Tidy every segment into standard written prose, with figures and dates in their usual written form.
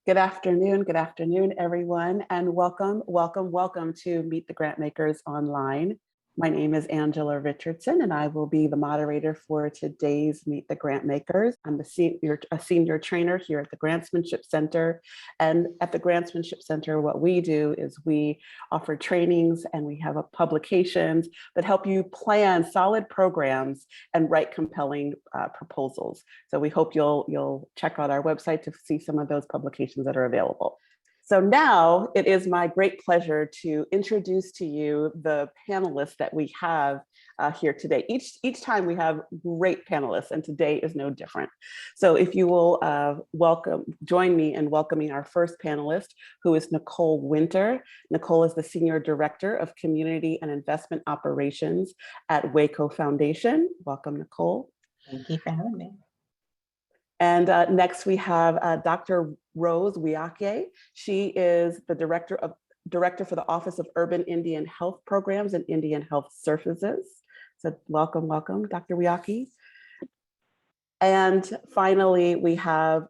Good afternoon, everyone, and welcome to Meet the Grantmakers online. My name is Angela Richardson, and I will be the moderator for today's Meet the Grantmakers. I'm a senior trainer here at the Grantsmanship Center, and at the Grantsmanship Center, what we do is we offer trainings and we have publications that help you plan solid programs and write compelling proposals. So we hope you'll check out our website to see some of those publications that are available. So now it is my great pleasure to introduce to you the panelists that we have here today. Each time we have great panelists, and today is no different. So if you will join me in welcoming our first panelist, who is Nicole Wynter. Nicole is the Senior Director of Community and Investment Operations at Waco Foundation. Welcome, Nicole. Thank you for having me. And next we have Dr. Rose Weahkee. She is the Director for the Office of Urban Indian Health Programs and Indian Health Services. So welcome, Dr. Weahkee. And finally, we have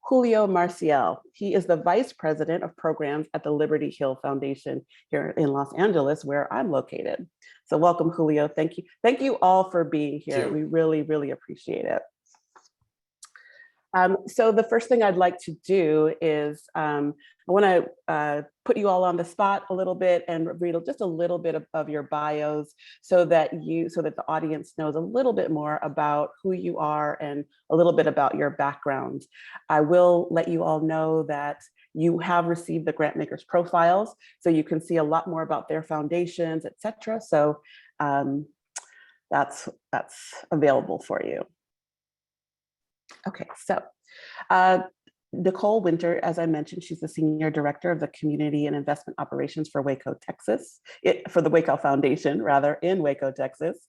Julio Marcial. He is the Vice President of Programs at the Liberty Hill Foundation here in Los Angeles, where I'm located. So welcome, Julio. Thank you. Thank you all for being here. We really, really appreciate it. So the first thing I'd like to do is I want to put you all on the spot a little bit and read just a little bit of your bios so that the audience knows a little bit more about who you are and a little bit about your background. I will let you all know that you have received the Grantmakers profiles, so you can see a lot more about their foundations, etc. So that's available for you. Okay, so Nicole Wynter, as I mentioned, she's the Senior Director of the Community and Investment Operations for Waco, Texas, for the Waco Foundation, rather, in Waco, Texas.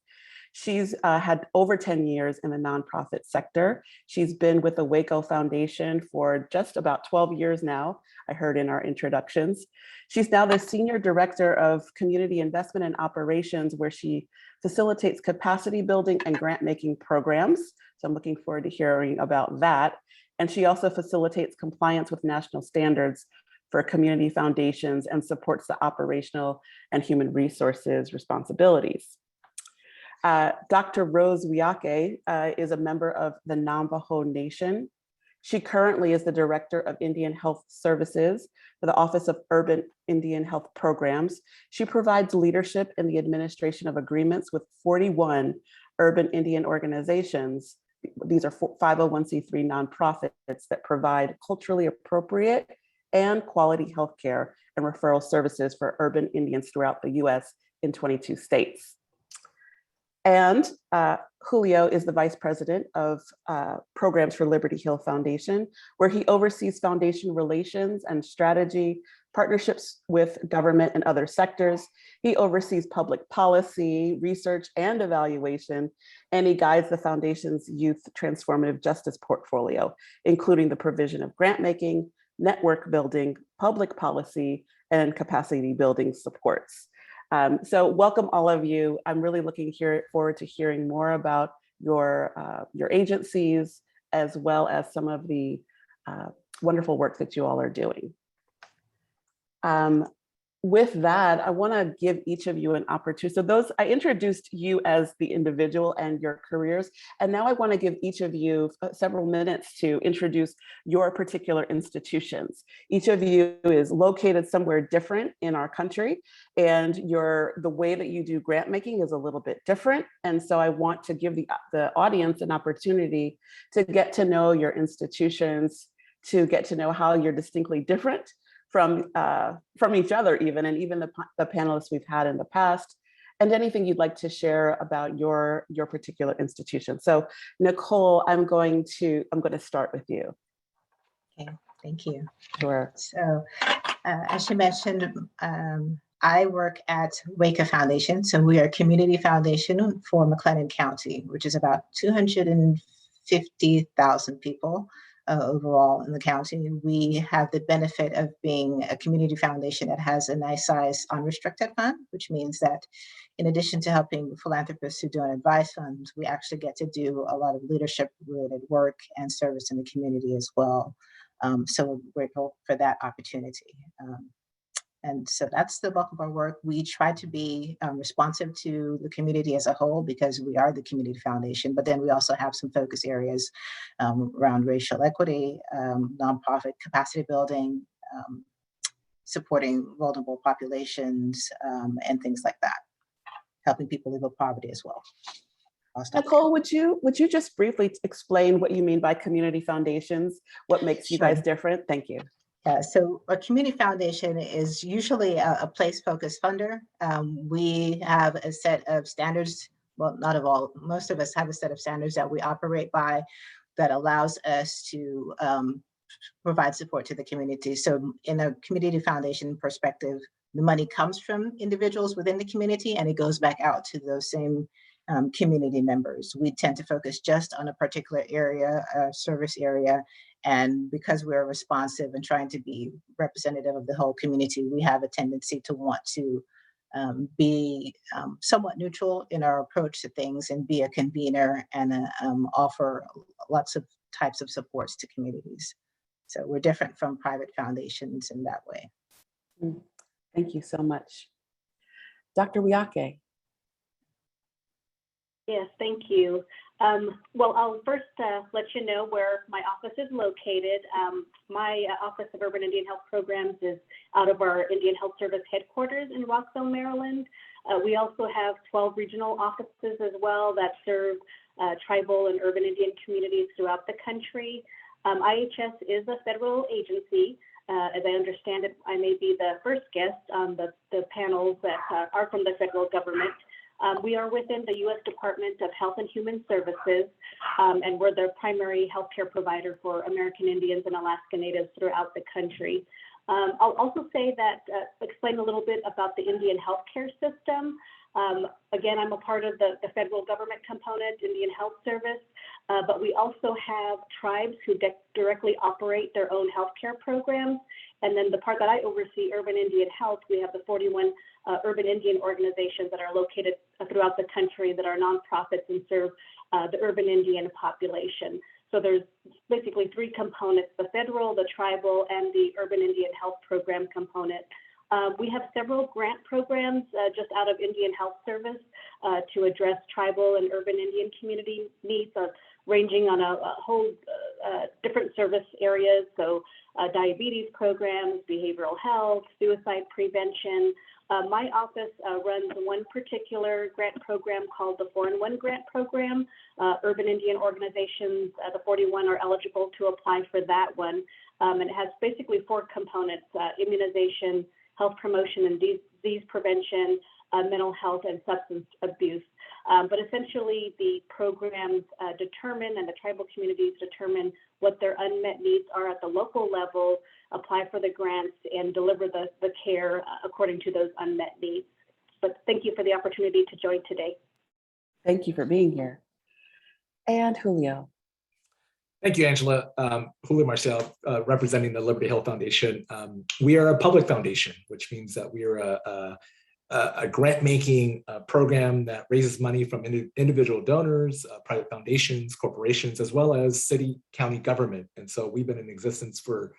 She's had over 10 years in the nonprofit sector. She's been with the Waco Foundation for just about 12 years now, I heard in our introductions. She's now the Senior Director of Community Investment and Operations, where she facilitates capacity building and grant making programs. So I'm looking forward to hearing about that. And she also facilitates compliance with national standards for community foundations and supports the operational and human resources responsibilities. Dr. Rose Weahkee is a member of the Navajo Nation. She currently is the Director of Indian Health Services for the Office of Urban Indian Health Programs. She provides leadership in the administration of agreements with 41 urban Indian organizations. These are 501c3 nonprofits that provide culturally appropriate and quality healthcare and referral services for urban Indians throughout the US in 22 states. And Julio is the Vice President of Programs for Liberty Hill Foundation, where he oversees foundation relations and strategy, partnerships with government and other sectors. He oversees public policy, research, and evaluation, and he guides the foundation's youth transformative justice portfolio, including the provision of grant making, network building, public policy, and capacity building supports. So welcome all of you. I'm really looking forward to hearing more about your agencies, as well as some of the wonderful work that you all are doing. With that, I want to give each of you an opportunity. So I introduced you as the individual and your careers, and now I want to give each of you several minutes to introduce your particular institutions. Each of you is located somewhere different in our country, and the way that you do grant making is a little bit different. And so I want to give the audience an opportunity to get to know your institutions, to get to know how you're distinctly different from each other even, and even the panelists we've had in the past, and anything you'd like to share about your particular institution. So Nicole, I'm going to start with you. Okay, thank you. Sure. So as you mentioned, I work at Waco Foundation. So we are a community foundation for McLennan County, which is about 250,000 people. Overall in the county. We have the benefit of being a community foundation that has a nice size unrestricted fund, which means that in addition to helping philanthropists who do an advice fund, we actually get to do a lot of leadership related work and service in the community as well. So we're grateful for that opportunity. And so that's the bulk of our work. We try to be responsive to the community as a whole because we are the community foundation, but then we also have some focus areas around racial equity, nonprofit capacity building, supporting vulnerable populations, and things like that, helping people live with poverty as well. Nicole, would you just briefly explain what you mean by community foundations? What makes you guys different? Thank you. So a community foundation is usually a place-focused funder. We have a set of standards, well, not of all, most of us have a set of standards that we operate by that allows us to provide support to the community. So in a community foundation perspective, the money comes from individuals within the community and it goes back out to those same community members. We tend to focus just on a particular area, service area, and because we're responsive and trying to be representative of the whole community, we have a tendency to want to be somewhat neutral in our approach to things and be a convener and offer lots of types of supports to communities. So we're different from private foundations in that way. Thank you so much. Dr. Weahkee. Yes, thank you. Well, I'll first let you know where my office is located. My Office of Urban Indian Health Programs is out of our Indian Health Service headquarters in Rockville, Maryland. We also have 12 regional offices as well that serve tribal and urban Indian communities throughout the country. IHS is a federal agency. As I understand it, I may be the first guest on the panels that are from the federal government. We are within the U.S. Department of Health and Human Services, and we're the primary healthcare provider for American Indians and Alaska Natives throughout the country. I'll also say that, explain a little bit about the Indian healthcare system. Again, I'm a part of the federal government component, Indian Health Service, but we also have tribes who directly operate their own healthcare programs. And then the part that I oversee, Urban Indian Health, we have the 41 urban Indian organizations that are located throughout the country that are nonprofits and serve the urban Indian population. So there's basically three components: the federal, the tribal, and the urban Indian health program component. We have several grant programs just out of Indian Health Service to address tribal and urban Indian community needs, ranging on a whole different service areas. So diabetes programs, behavioral health, suicide prevention. My office runs one particular grant program called the 4-in-1 Grant Program. Urban Indian organizations, the 41 are eligible to apply for that one. And it has basically four components: immunization, health promotion and disease prevention, mental health, and substance abuse. But essentially, the programs determine, and the tribal communities determine, what their unmet needs are at the local level, apply for the grants, and deliver the care according to those unmet needs. But thank you for the opportunity to join today. Thank you for being here. And Julio. Thank you, Angela. Julio Marcial, representing the Liberty Hill Foundation. We are a public foundation, which means that we are a grant-making program that raises money from individual donors, private foundations, corporations, as well as city, county government. And so we've been in existence for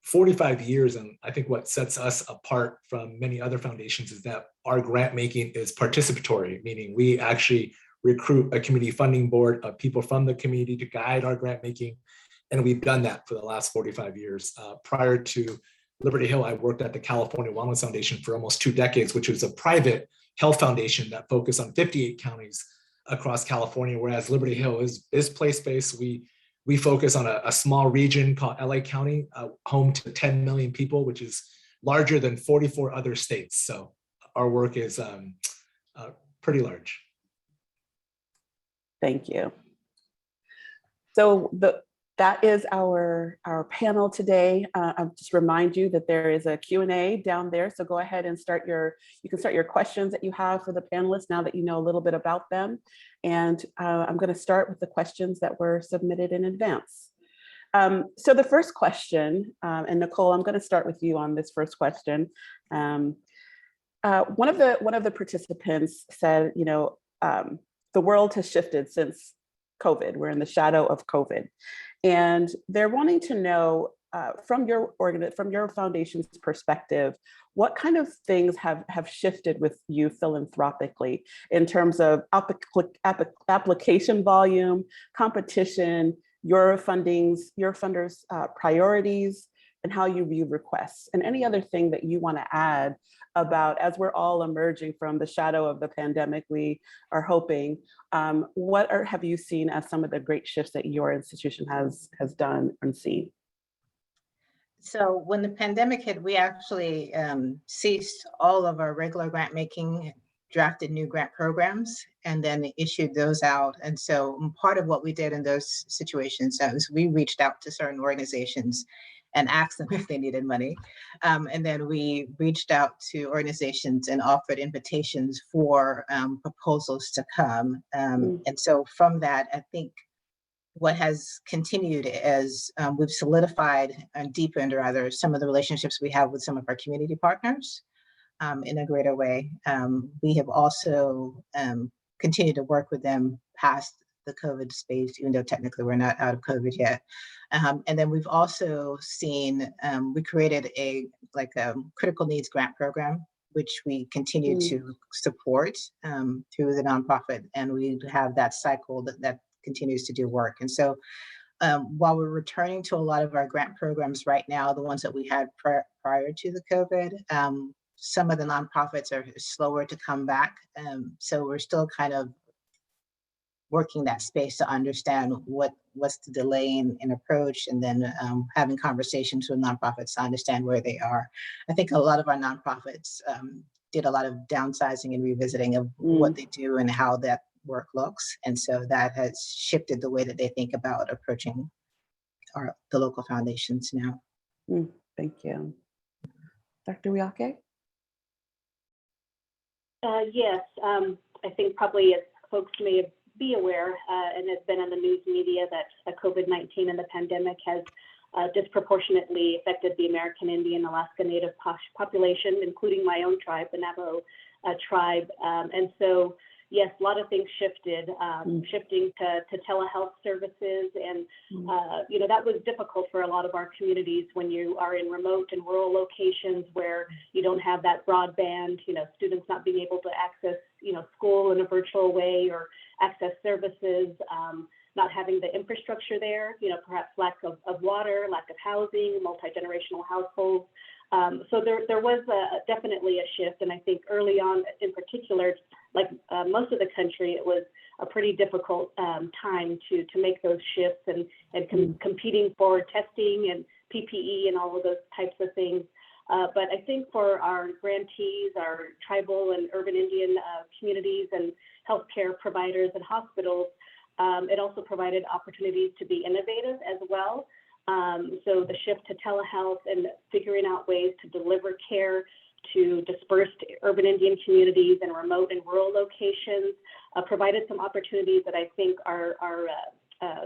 45 years. And I think what sets us apart from many other foundations is that our grant-making is participatory, meaning we actually recruit a community funding board of people from the community to guide our grant making. And we've done that for the last 45 years. Prior to Liberty Hill, I worked at the California Wellness Foundation for almost 2 decades, which was a private health foundation that focused on 58 counties across California, whereas Liberty Hill is place-based. We focus on a small region called LA County, home to 10 million people, which is larger than 44 other states. So our work is pretty large. Thank you. So that is our panel today. I'll just remind you that there is a Q&A down there. So go ahead and you can start your questions that you have for the panelists now that you know a little bit about them. And I'm going to start with the questions that were submitted in advance. So the first question, and Nicole, I'm going to start with you on this first question. One of the participants said, the world has shifted since COVID. We're in the shadow of COVID. And they're wanting to know from your foundation's perspective, what kind of things have shifted with you philanthropically in terms of application volume, competition, your funders' priorities, and how you view requests, and any other thing that you want to add about, as we're all emerging from the shadow of the pandemic, we are hoping, have you seen as some of the great shifts that your institution has done and seen? So when the pandemic hit, we actually ceased all of our regular grant making, drafted new grant programs, and then issued those out. And so part of what we did in those situations is we reached out to certain organizations and asked them if they needed money. And then we reached out to organizations and offered invitations for proposals to come. And so from that, I think what has continued is we've solidified and deepened, rather, some of the relationships we have with some of our community partners in a greater way. We have also continued to work with them past the COVID space, even though technically we're not out of COVID yet. And then we've also seen, we created a critical needs grant program, which we continue to support through the nonprofit. And we have that cycle that continues to do work. And so while we're returning to a lot of our grant programs right now, the ones that we had prior to the COVID, some of the nonprofits are slower to come back. So we're still kind of working that space to understand what's the delay in approach, and then having conversations with nonprofits to understand where they are. I think a lot of our nonprofits did a lot of downsizing and revisiting of what they do and how that work looks. And so that has shifted the way that they think about approaching the local foundations now. Thank you. Dr. Weahkee? Yes, I think probably as folks may be aware, and has been in the news media, that COVID-19 and the pandemic has disproportionately affected the American Indian Alaska Native population, including my own tribe, the Navajo tribe. And so, yes, a lot of things shifted, shifting to telehealth services. And, that was difficult for a lot of our communities when you are in remote and rural locations where you don't have that broadband, students not being able to access, school in a virtual way or access services, not having the infrastructure there, perhaps lack of water, lack of housing, multi-generational households. So there was definitely a shift. And I think early on in particular, like most of the country, it was a pretty difficult time to make those shifts and competing for testing and PPE and all of those types of things. But I think for our grantees, our tribal and urban Indian communities and healthcare providers and hospitals, it also provided opportunities to be innovative as well. So the shift to telehealth and figuring out ways to deliver care to dispersed urban Indian communities and remote and rural locations provided some opportunities that I think our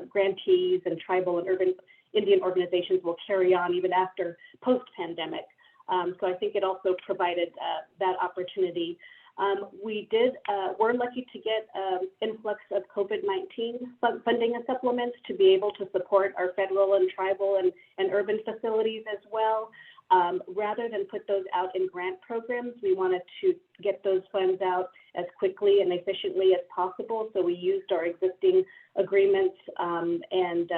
grantees and tribal and urban Indian organizations will carry on even after post-pandemic. So I think it also provided that opportunity. We're lucky to get influx of COVID-19 funding and supplements to be able to support our federal and tribal and urban facilities as well. Rather than put those out in grant programs, we wanted to get those funds out as quickly and efficiently as possible. So we used our existing agreements and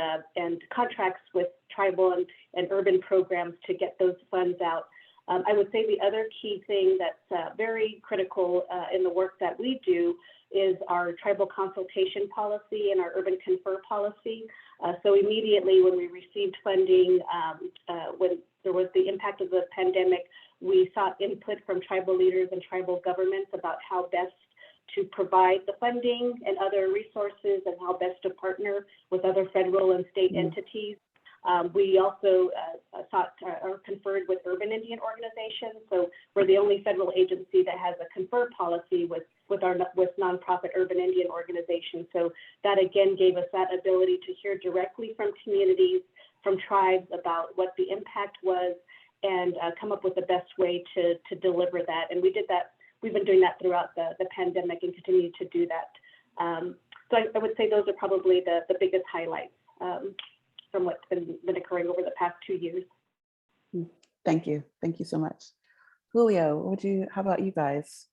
contracts with tribal and urban programs to get those funds out. I would say the other key thing that's very critical in the work that we do is our tribal consultation policy and our urban confer policy. So immediately when we received funding, when there was the impact of the pandemic, we sought input from tribal leaders and tribal governments about how best to provide the funding and other resources and how best to partner with other federal and state entities. We also sought or conferred with urban Indian organizations. So we're the only federal agency that has a confer policy with nonprofit urban Indian organizations. So that again gave us that ability to hear directly from communities, from tribes about what the impact was, and come up with the best way to deliver that. And we did that. We've been doing that throughout the pandemic and continue to do that. So I would say those are probably the biggest highlights. from what's been occurring over the past 2 years. Thank you. Thank you so much. Julio, how about you guys?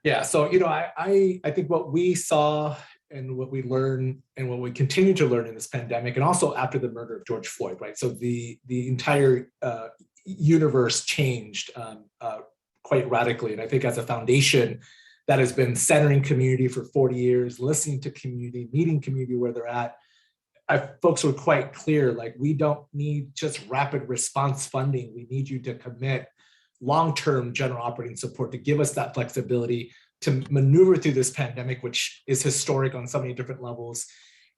Yeah, so, I think what we saw and what we learned and what we continue to learn in this pandemic, and also after the murder of George Floyd, right? So the entire universe changed quite radically. And I think as a foundation that has been centering community for 40 years, listening to community, meeting community where they're at, folks were quite clear, like, we don't need just rapid response funding. We need you to commit long-term general operating support to give us that flexibility to maneuver through this pandemic, which is historic on so many different levels.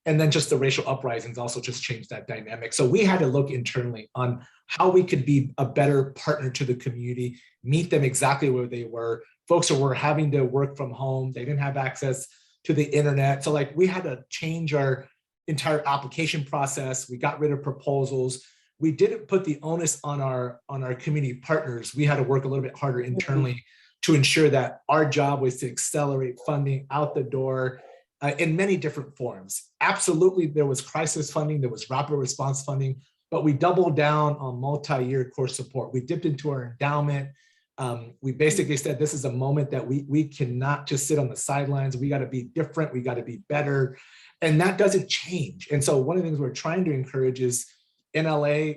And then just the racial uprisings also just changed that dynamic. So we had to look internally on how we could be a better partner to the community, meet them exactly where they were. Folks who were having to work from home, they didn't have access to the internet. So like, we had to change our entire application process. We got rid of proposals. We didn't put the onus on our community partners. We had to work a little bit harder internally to ensure that our job was to accelerate funding out the door in many different forms. Absolutely, there was crisis funding, there was rapid response funding, but we doubled down on multi-year core support. We dipped into our endowment. We basically said, this is a moment that we cannot just sit on the sidelines. We got to be different. We got to be better. And that doesn't change. And so one of the things we're trying to encourage is, in LA,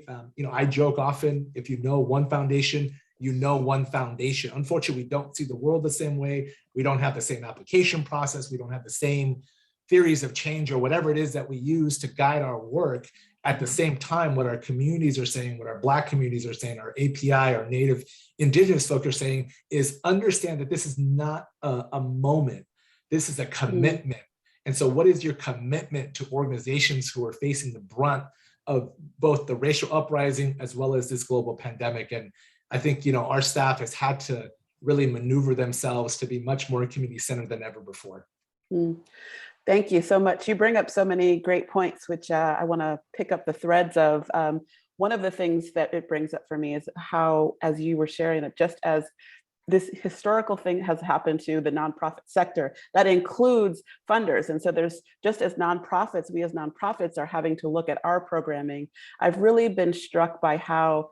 I joke often, if you know one foundation, you know one foundation. Unfortunately, we don't see the world the same way. We don't have the same application process. We don't have the same theories of change or whatever it is that we use to guide our work. At the same time, what our communities are saying, what our Black communities are saying, our API, our Native Indigenous folk are saying is, understand that this is not a moment. This is a commitment. And so what is your commitment to organizations who are facing the brunt of both the racial uprising as well as this global pandemic? And I think, our staff has had to really maneuver themselves to be much more community-centered than ever before. Thank you so much. You bring up so many great points, which I want to pick up the threads of. One of the things that it brings up for me is how, as you were sharing it, just as this historical thing has happened to the nonprofit sector, that includes funders. And so there's, just as nonprofits, we as nonprofits are having to look at our programming. I've really been struck by how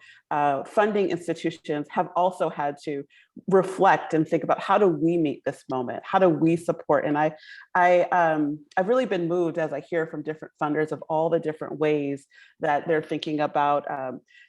funding institutions have also had to reflect and think about, how do we meet this moment? How do we support? And I've really been moved as I hear from different funders of all the different ways that they're thinking about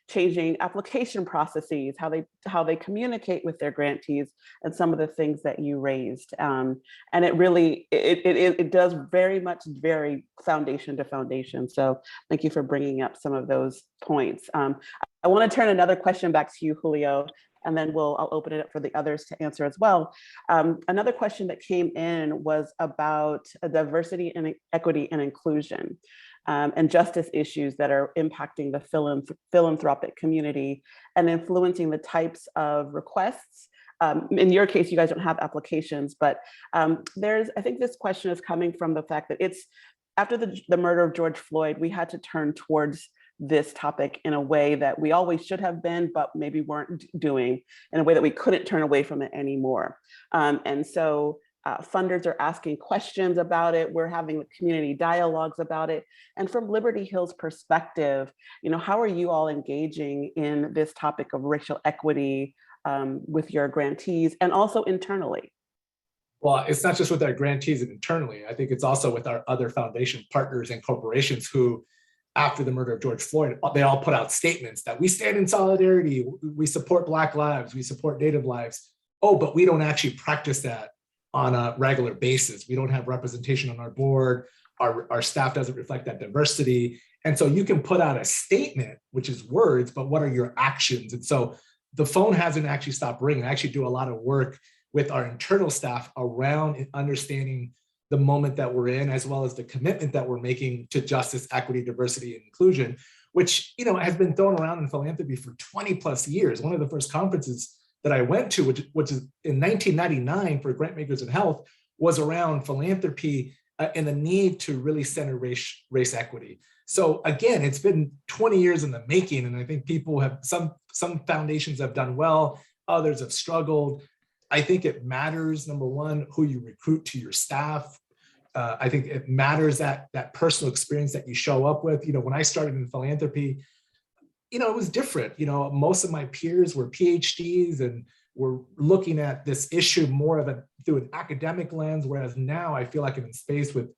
changing application processes, how they communicate with their grantees, and some of the things that you raised. And it really, it does very much vary foundation to foundation. So thank you for bringing up some of those points. I want to turn another question back to you, Julio, and then I'll open it up for the others to answer as well. Another question that came in was about diversity and equity and inclusion. And justice issues that are impacting the philanthropic community and influencing the types of requests. In your case, you guys don't have applications, but I think this question is coming from the fact that it's after the murder of George Floyd, we had to turn towards this topic in a way that we always should have been, but maybe weren't doing, in a way that we couldn't turn away from it anymore. And so funders are asking questions about it. We're having community dialogues about it. And from Liberty Hill's perspective, how are you all engaging in this topic of racial equity with your grantees and also internally? Well, it's not just with our grantees and internally. I think it's also with our other foundation partners and corporations who, after the murder of George Floyd, they all put out statements that we stand in solidarity, we support Black lives, we support Native lives. Oh, but we don't actually practice that on a regular basis. We don't have representation on our board. Our staff doesn't reflect that diversity. And so you can put out a statement, which is words, but what are your actions? And so the phone hasn't actually stopped ringing. I actually do a lot of work with our internal staff around understanding the moment that we're in, as well as the commitment that we're making to justice, equity, diversity, and inclusion, which has been thrown around in philanthropy for 20 plus years. One of the first conferences that I went to, which is in 1999 for Grantmakers in Health, was around philanthropy and the need to really center race equity. So again, it's been 20 years in the making, and I think people have, some foundations have done well, others have struggled. I think it matters, number one, who you recruit to your staff. I think it matters that personal experience that you show up with. When I started in philanthropy, it was different. Most of my peers were PhDs and were looking at this issue more through an academic lens, whereas now I feel like I'm in space with,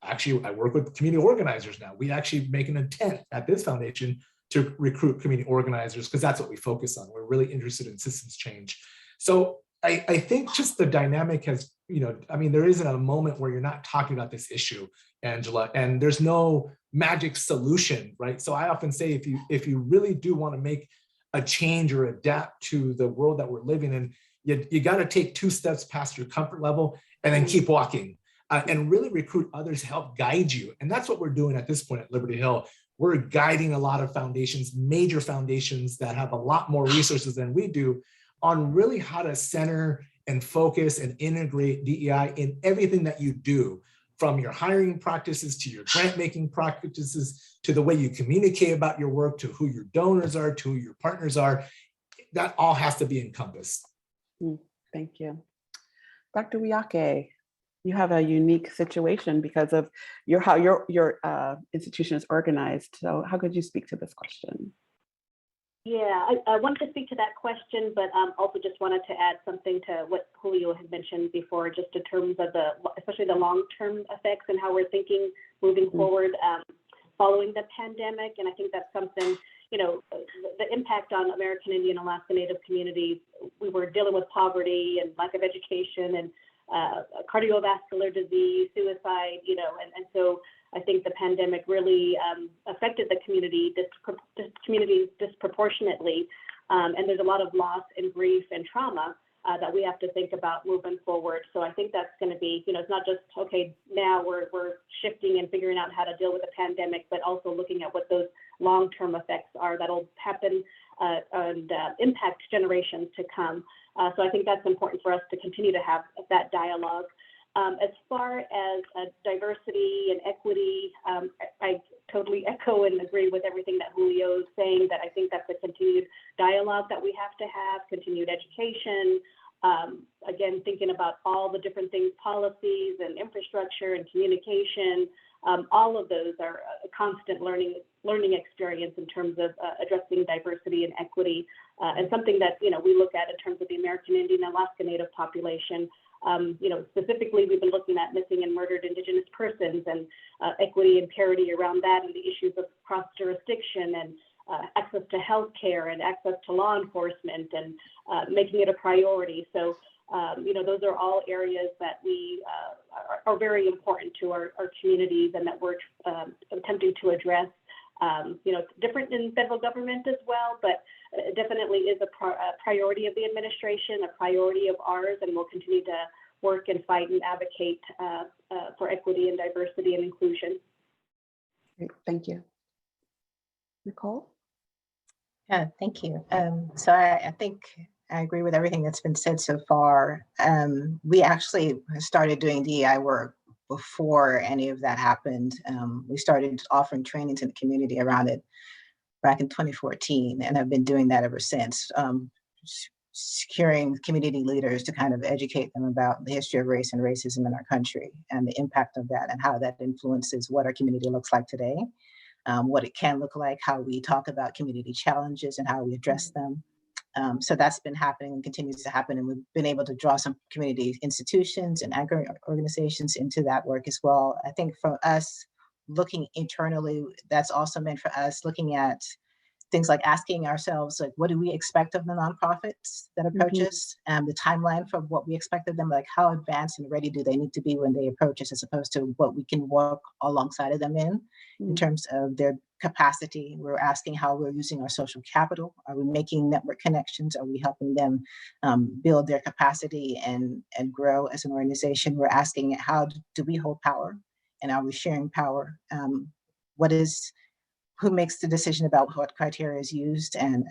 actually, I work with community organizers now. We actually make an intent at this foundation to recruit community organizers because that's what we focus on. We're really interested in systems change. So I think just the dynamic has, there isn't a moment where you're not talking about this issue, Angela, and there's no magic solution, right? So I often say, if you really do want to make a change or adapt to the world that we're living in, you got to take 2 steps past your comfort level and then keep walking and really recruit others to help guide you. And that's what we're doing at this point at Liberty Hill. We're guiding a lot of foundations, major foundations that have a lot more resources than we do, on really how to center and focus and integrate DEI in everything that you do, from your hiring practices to your grant making practices, to the way you communicate about your work, to who your donors are, to who your partners are. That all has to be encompassed. Thank you. Dr. Weahkee, you have a unique situation because of how your institution is organized. So how could you speak to this question? Yeah, I wanted to speak to that question, but also just wanted to add something to what Julio had mentioned before, just in terms of especially the long-term effects and how we're thinking moving forward following the pandemic. And I think that's something, the impact on American Indian, Alaska Native communities. We were dealing with poverty and lack of education and cardiovascular disease, suicide, and so I think the pandemic really affected the communities disproportionately. And there's a lot of loss and grief and trauma that we have to think about moving forward. So I think that's going to be, it's not just, okay, now we're shifting and figuring out how to deal with the pandemic, but also looking at what those long-term effects are that'll happen and impact generations to come. So I think that's important for us to continue to have that dialogue. As far as diversity and equity, I totally echo and agree with everything that Julio is saying, that I think that's a continued dialogue that we have to have, continued education, again, thinking about all the different things, policies and infrastructure and communication, all of those are a constant learning experience in terms of addressing diversity and equity, and something that, we look at in terms of the American Indian and Alaska Native population. Specifically, we've been looking at missing and murdered Indigenous persons and equity and parity around that, and the issues of cross-jurisdiction and access to health care and access to law enforcement, and making it a priority. So, those are all areas that we are very important to our communities and that we're attempting to address. It's different in federal government as well, but it definitely is a priority of the administration, a priority of ours, and we'll continue to work and fight and advocate for equity and diversity and inclusion. Great, thank you. Nicole? Yeah, thank you. So I think I agree with everything that's been said so far. We actually started doing DEI work before any of that happened. We started offering trainings in the community around it back in 2014, and I've been doing that ever since, securing community leaders to kind of educate them about the history of race and racism in our country and the impact of that and how that influences what our community looks like today, what it can look like, how we talk about community challenges and how we address them. So that's been happening and continues to happen. And we've been able to draw some community institutions and anchor organizations into that work as well. I think for us, looking internally, that's also meant for us looking at things like asking ourselves, like, what do we expect of the nonprofits that approach us? The timeline for what we expect of them, like how advanced and ready do they need to be when they approach us, as opposed to what we can work alongside of them in terms of their capacity. We're asking how we're using our social capital. Are we making network connections? Are we helping them build their capacity and grow as an organization? We're asking how do we hold power, and are we sharing power? Who makes the decision about what criteria is used and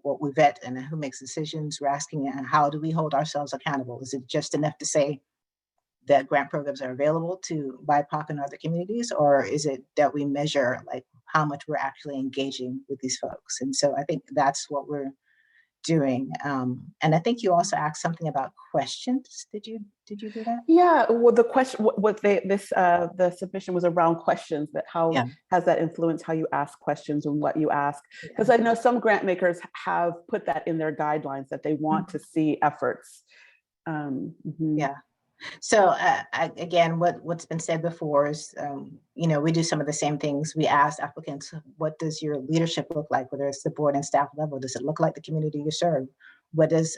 what we vet, and who makes decisions? We're asking how do we hold ourselves accountable? Is it just enough to say that grant programs are available to BIPOC and other communities, or is it that we measure like how much we're actually engaging with these folks? And so I think that's what we're doing. And I think you also asked something about questions. Did you do that? Yeah, well, the question, the submission was around questions, that how Yeah. has that influenced how you ask questions and what you ask? Because Yeah. I know some grant makers have put that in their guidelines that they want to see efforts. Yeah. So again, what's been said before is, we do some of the same things. We ask applicants, what does your leadership look like, whether it's the board and staff level? Does it look like the community you serve? What does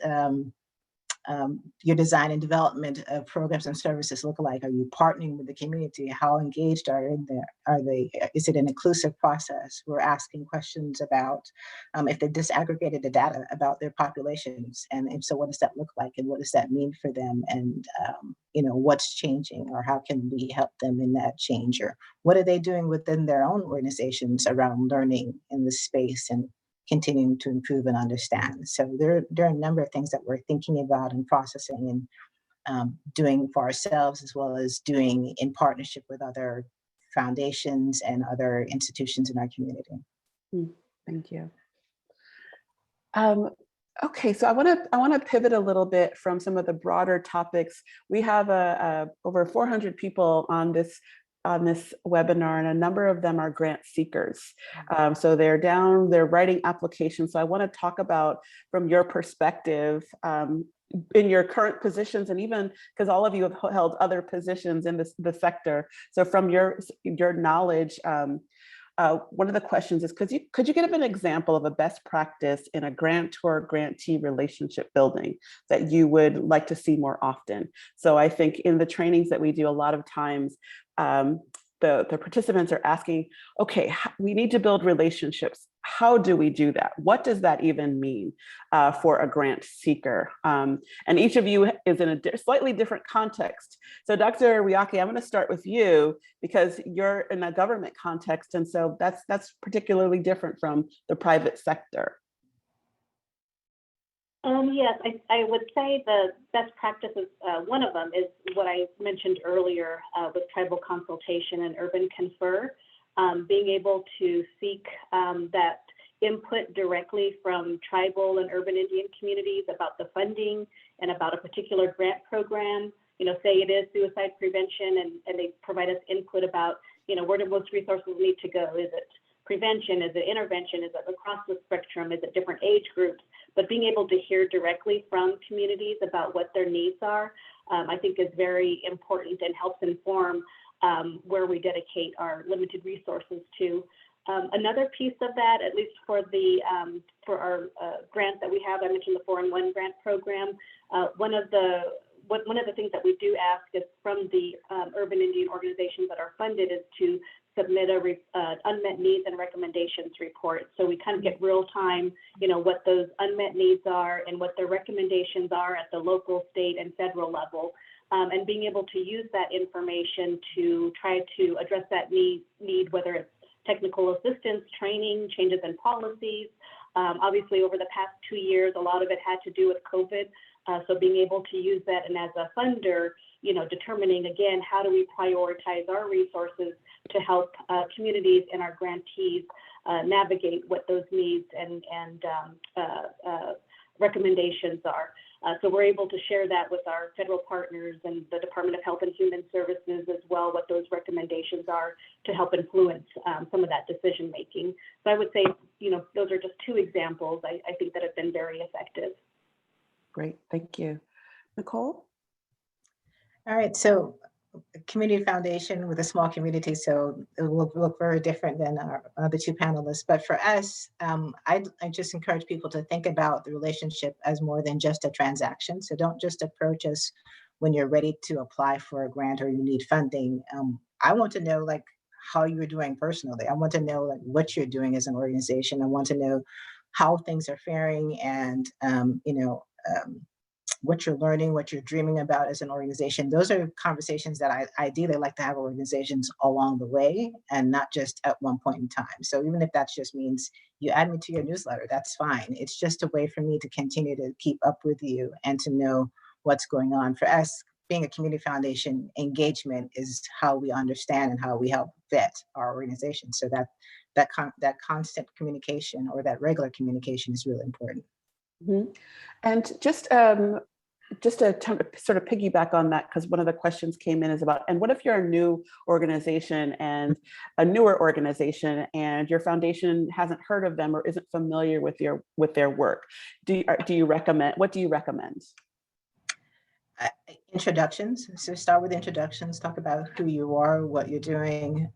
your design and development of programs and services look like? Are you partnering with the community? How engaged are in there? Are they? Is it an inclusive process? We're asking questions about if they've disaggregated the data about their populations, and if so, what does that look like, and what does that mean for them? And what's changing, or how can we help them in that change? Or what are they doing within their own organizations around learning in this space and continuing to improve and understand? So there are a number of things that we're thinking about and processing and doing for ourselves, as well as doing in partnership with other foundations and other institutions in our community. Thank you. Okay, so I want to pivot a little bit from some of the broader topics. We have over 400 people on this webinar, and a number of them are grant seekers. So they're writing applications. So I want to talk about, from your perspective, in your current positions, and even because all of you have held other positions in the sector. So from your knowledge, one of the questions is, could you give an example of a best practice in a grantor-grantee relationship building that you would like to see more often? So I think in the trainings that we do, a lot of times, the participants are asking, okay, we need to build relationships. How do we do that? What does that even mean for a grant seeker? And each of you is in a slightly different context. So Dr. Weahkee, I'm going to start with you because you're in a government context. And so that's particularly different from the private sector. Yes, I would say the best practices, one of them is what I mentioned earlier with tribal consultation and urban confer, being able to seek that input directly from tribal and urban Indian communities about the funding and about a particular grant program. Say it is suicide prevention, and they provide us input about, where do most resources need to go? Is it prevention? Is it intervention? Is it across the spectrum? Is it different age groups? But being able to hear directly from communities about what their needs are, I think is very important and helps inform where we dedicate our limited resources to. Another piece of that, at least for our grant that we have, I mentioned the 4-in-1 grant program. One of the things that we do ask is from the urban Indian organizations that are funded is to submit a unmet needs and recommendations report. So we kind of get real time, what those unmet needs are and what their recommendations are at the local, state, and federal level. And being able to use that information to try to address that need, whether it's technical assistance, training, changes in policies. Obviously, over the past 2 years, a lot of it had to do with COVID. So being able to use that, and as a funder, determining, again, how do we prioritize our resources to help communities and our grantees navigate what those needs and recommendations are. So we're able to share that with our federal partners and the Department of Health and Human Services as well, what those recommendations are to help influence some of that decision making. So I would say, those are just 2 examples I think that have been very effective. Great, thank you. Nicole? All right, so community foundation with a small community, so it will look very different than our other 2 panelists. But for us, I just encourage people to think about the relationship as more than just a transaction. So don't just approach us when you're ready to apply for a grant or you need funding. I want to know how you're doing personally. I want to know what you're doing as an organization. I want to know how things are faring, and what you're learning, what you're dreaming about as an organization. Those are conversations that I ideally like to have organizations along the way, and not just at one point in time. So even if that just means you add me to your newsletter, that's fine. It's just a way for me to continue to keep up with you and to know what's going on. For us, being a community foundation, engagement is how we understand and how we help vet our organization. So that constant communication, or that regular communication, is really important. Mhm. And just to sort of piggyback on that, because one of the questions came in is about, and what if you're a new organization and a newer organization and your foundation hasn't heard of them or isn't familiar with their work? Do you recommend, what do you recommend? Introductions. So start with introductions, talk about who you are, what you're doing,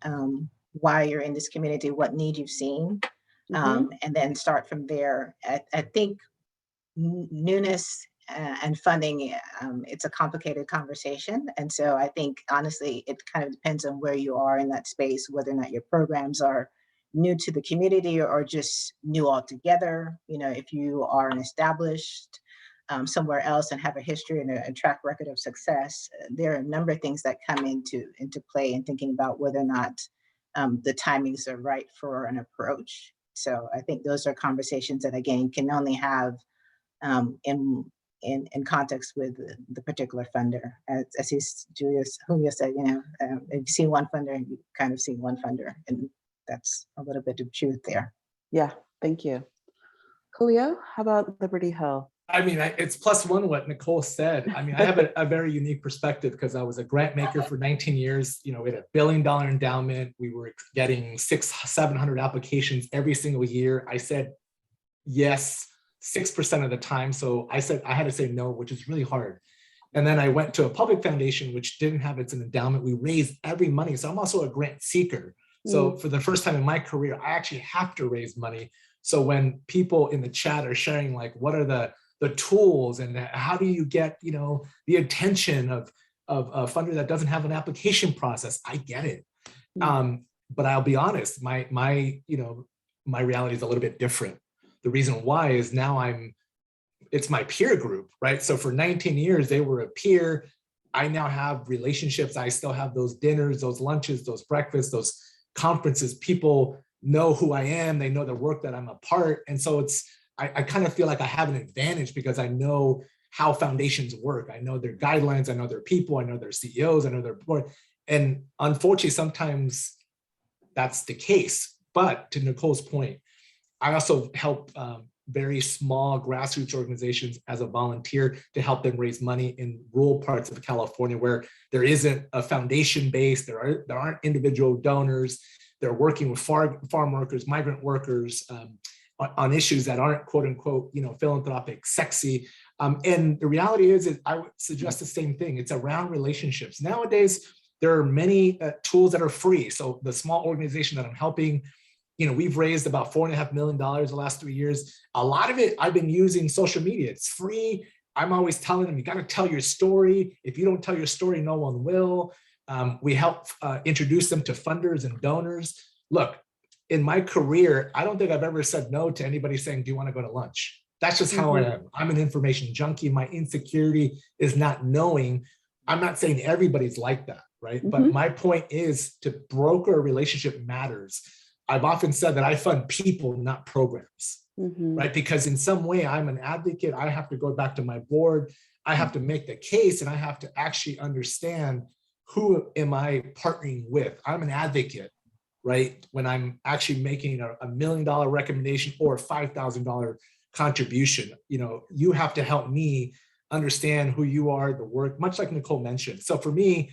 why you're in this community, what need you've seen, and then start from there. I think newness and funding, it's a complicated conversation. And so I think, honestly, it kind of depends on where you are in that space, whether or not your programs are new to the community or just new altogether. You know, if you are an established somewhere else and have a history and a track record of success, there are a number of things that come into play in thinking about whether or not the timings are right for an approach. So I think those are conversations that, again, can only have in context with the particular funder. As Julio said, you know, if you see one funder, you kind of see one funder, and that's a little bit of truth there. Yeah, thank you. Julio, how about Liberty Hill? I mean, it's +1 what Nicole said. I mean, I have a very unique perspective because I was a grant maker for 19 years. You know, we had $1 billion endowment. We were getting 600-700 applications every single year. I said yes 6% of the time. So I said I had to say no, which is really hard. And then I went to a public foundation, which didn't have its endowment. We raised every money. So I'm also a grant seeker. So for the first time in my career, I actually have to raise money. So when people in the chat are sharing, like, what are the tools and how do you get, you know, the attention of a funder that doesn't have an application process, I get it. But I'll be honest, my reality is a little bit different. The reason why is now it's my peer group, right? So for 19 years, they were a peer. I now have relationships. I still have those dinners, those lunches, those breakfasts, those conferences. People know who I am. They know the work that I'm a part. And so I kind of feel like I have an advantage because I know how foundations work. I know their guidelines. I know their people. I know their CEOs. I know their board. And unfortunately, sometimes that's the case. But to Nicole's point, I also help very small grassroots organizations as a volunteer to help them raise money in rural parts of California where there isn't a foundation base, there aren't individual donors. They're working with farm workers, migrant workers on issues that aren't, quote unquote, you know, philanthropic, sexy. And the reality is I would suggest the same thing. It's around relationships. Nowadays, there are many tools that are free. So the small organization that I'm helping, you know, we've raised about $4.5 million the last 3 years. A lot of it, I've been using social media. It's free. I'm always telling them, you got to tell your story. If you don't tell your story, no one will. We help introduce them to funders and donors. Look, in my career, I don't think I've ever said no to anybody saying, do you want to go to lunch? That's just how I am. I'm an information junkie. My insecurity is not knowing. I'm not saying everybody's like that, right? But my point is to broker a relationship matters. I've often said that I fund people, not programs, right? Because in some way I'm an advocate. I have to go back to my board. I have to make the case and I have to actually understand who am I partnering with? I'm an advocate, right? When I'm actually making a $1 million recommendation or a $5,000 contribution, you know, you have to help me understand who you are, the work, much like Nicole mentioned. So for me,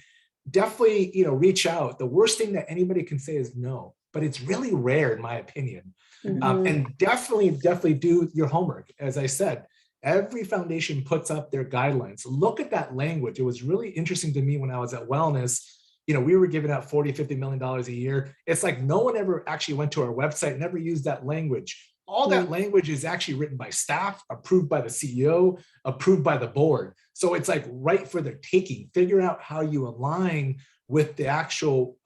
definitely, you know, reach out. The worst thing that anybody can say is no, but it's really rare in my opinion. And definitely do your homework. As I said, every foundation puts up their guidelines. Look at that language. It was really interesting to me when I was at Wellness. You know, we were giving out $40-50 million a year. It's like no one ever actually went to our website, never used that language. All that language is actually written by staff, approved by the CEO, approved by the board. So it's like right for the taking. Figure out how you align with the actual,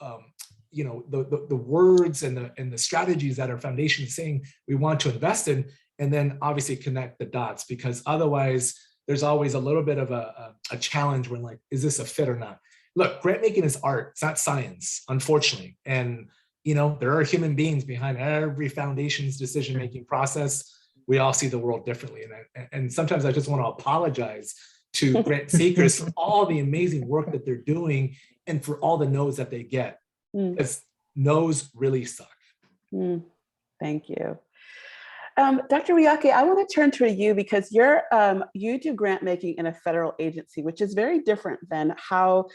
you know, the words and the strategies that our foundation is saying we want to invest in, and then obviously connect the dots, because otherwise there's always a little bit of a challenge when, like, is this a fit or not? Look, grant making is art. It's not science, unfortunately. And, you know, there are human beings behind every foundation's decision-making process. We all see the world differently. And sometimes I just want to apologize to grant seekers for all the amazing work that they're doing and for all the no's that they get, because no's really suck. Thank you. Dr. Weahkee, I want to turn to you because you do grant making in a federal agency, which is very different than how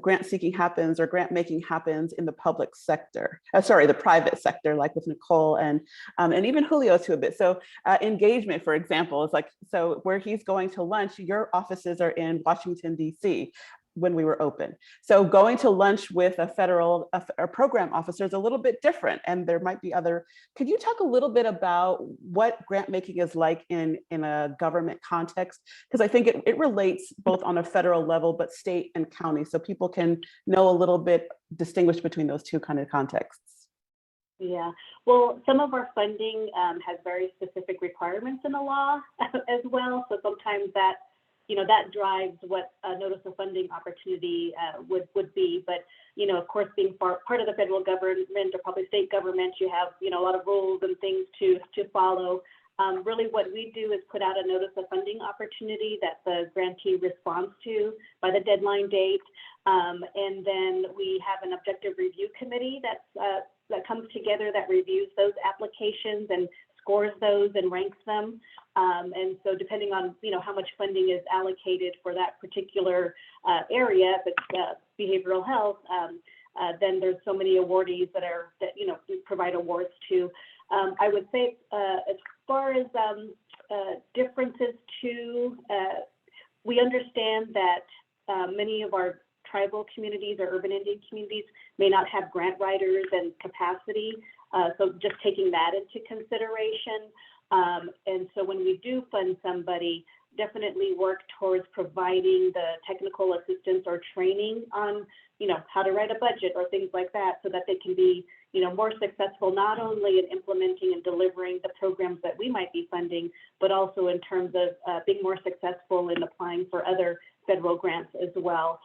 grant seeking happens or grant making happens in the public sector. Sorry, the private sector, like with Nicole and even Julio to a bit. So engagement, for example, is like, so where he's going to lunch, your offices are in Washington, D.C. when we were open. So going to lunch with a federal program officer is a little bit different, and there might be other. Could you talk a little bit about what grant making is like in a government context? Because I think it relates both on a federal level, but state and county, so people can know a little bit, distinguish between those two kind of contexts. Yeah, well, some of our funding has very specific requirements in the law as well. So sometimes that that drives what a notice of funding opportunity would be. But, of course, being part of the federal government or probably state government, you have, a lot of rules and things to follow. Really what we do is put out a notice of funding opportunity that the grantee responds to by the deadline date. And then we have an objective review committee that comes together that reviews those applications and scores those and ranks them. And so depending on, how much funding is allocated for that particular area, if it's behavioral health, then there's so many awardees that we provide awards to. I would say as far as differences too, we understand that many of our tribal communities or urban Indian communities may not have grant writers and capacity. So just taking that into consideration. And so when we do fund somebody, definitely work towards providing the technical assistance or training on, how to write a budget or things like that, so that they can be, more successful, not only in implementing and delivering the programs that we might be funding, but also in terms of being more successful in applying for other federal grants as well.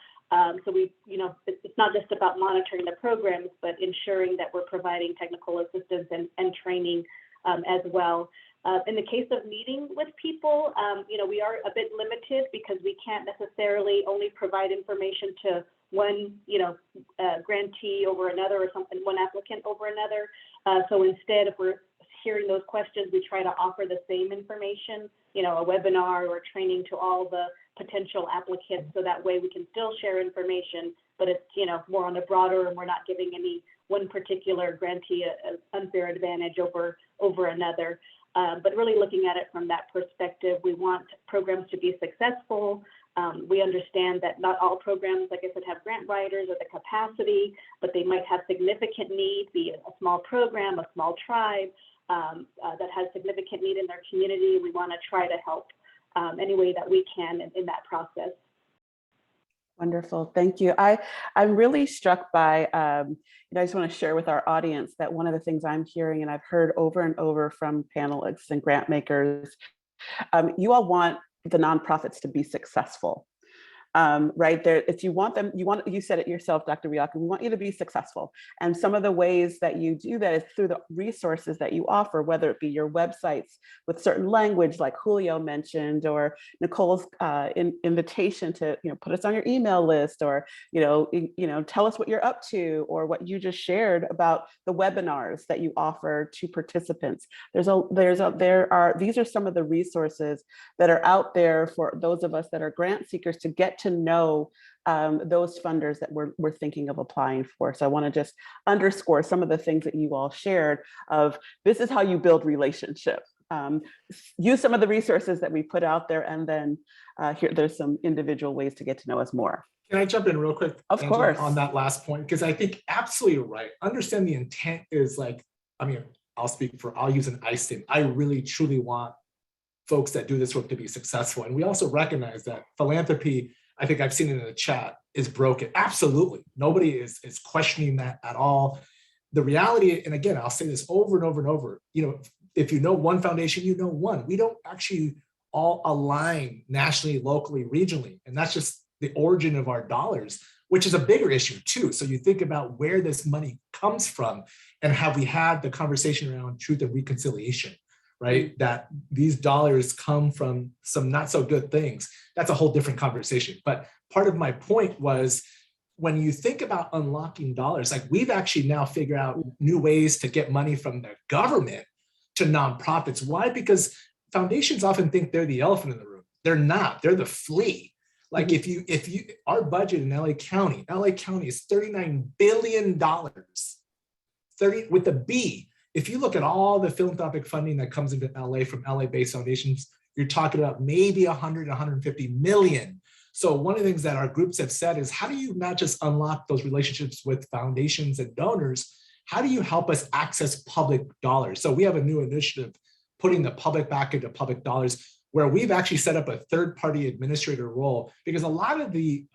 So we, it's not just about monitoring the programs, but ensuring that we're providing technical assistance and training as well. In the case of meeting with people, we are a bit limited because we can't necessarily only provide information to one, grantee over another or something, one applicant over another. So instead, if we're hearing those questions, we try to offer the same information, a webinar or training to all the potential applicants, so that way we can still share information, but it's more on a broader, and we're not giving any one particular grantee an unfair advantage over another. But really looking at it from that perspective, we want programs to be successful. We understand that not all programs, like I said, have grant writers or the capacity, but they might have significant need, be it a small program, a small tribe that has significant need in their community. We want to try to help any way that we can in that process. Wonderful, thank you. I'm really struck by, I just want to share with our audience that one of the things I'm hearing, and I've heard over and over from panelists and grant makers, you all want the nonprofits to be successful. Right there, if you want them, you said it yourself, Dr. Weahkee, we want you to be successful. And some of the ways that you do that is through the resources that you offer, whether it be your websites with certain language like Julio mentioned, or Nicole's invitation to put us on your email list, or tell us what you're up to, or what you just shared about the webinars that you offer to participants. These are some of the resources that are out there for those of us that are grant seekers to get to know those funders that we're thinking of applying for. So I want to just underscore some of the things that you all shared of this is how you build relationship. Use some of the resources that we put out there, and then there's some individual ways to get to know us more. Can I jump in real quick, of Angela, course, on that last point? Because I think absolutely right. Understand the intent is like, I'll use an ice thing. I really truly want folks that do this work to be successful. And we also recognize that philanthropy, I think I've seen it in the chat, is broken. Absolutely. Nobody is questioning that at all. The reality, and again, I'll say this over and over and over, if you know one foundation, you know one. We don't actually all align nationally, locally, regionally. And that's just the origin of our dollars, which is a bigger issue too. So you think about where this money comes from, and have we had the conversation around truth and reconciliation, right? That these dollars come from some not so good things. That's a whole different conversation. But part of my point was, when you think about unlocking dollars, like we've actually now figured out new ways to get money from the government to nonprofits. Why? Because foundations often think they're the elephant in the room. They're not. They're the flea. Like Mhm. if you, our budget in LA County is $39 billion, 30 with a B. If you look at all the philanthropic funding that comes into LA from LA-based foundations, you're talking about maybe 100, 150 million. So one of the things that our groups have said is, how do you not just unlock those relationships with foundations and donors? How do you help us access public dollars? So we have a new initiative putting the public back into public dollars, where we've actually set up a third-party administrator role, because a lot of the,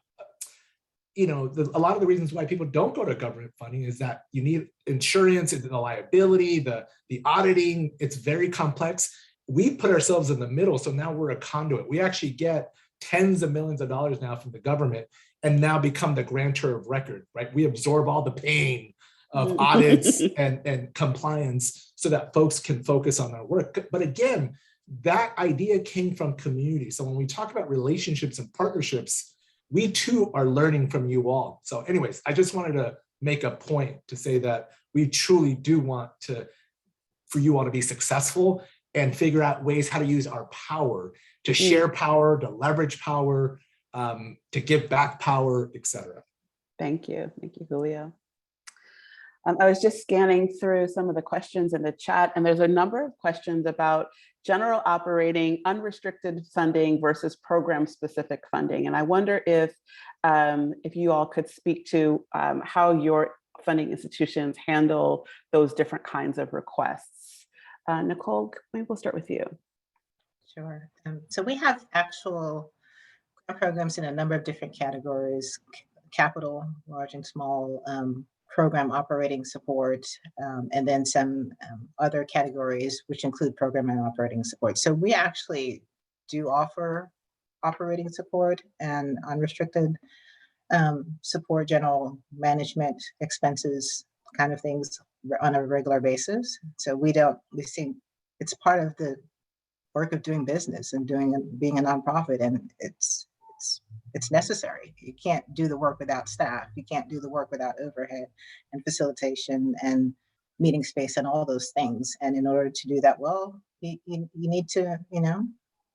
a lot of the reasons why people don't go to government funding is that you need insurance, and the liability, the auditing, it's very complex. We put ourselves in the middle, so now we're a conduit. We actually get tens of millions of dollars now from the government and now become the grantor of record, right? We absorb all the pain of audits and compliance so that folks can focus on their work. But again, that idea came from community. So when we talk about relationships and partnerships, we too are learning from you all. So anyways, I just wanted to make a point to say that we truly do want for you all to be successful and figure out ways how to use our power to share power, to leverage power, to give back power, etc. Thank you, Julio. I was just scanning through some of the questions in the chat, and there's a number of questions about general operating, unrestricted funding versus program-specific funding. And I wonder if you all could speak to how your funding institutions handle those different kinds of requests. Nicole, maybe we'll start with you. Sure. So we have actual programs in a number of different categories: capital, large and small, program operating support, and then some other categories, which include program and operating support. So we actually do offer operating support and unrestricted support, general management expenses, kind of things on a regular basis. So we see it's part of the work of doing business and being a nonprofit, and it's necessary. You can't do the work without staff. You can't do the work without overhead and facilitation and meeting space and all those things. And in order to do that well, you need to,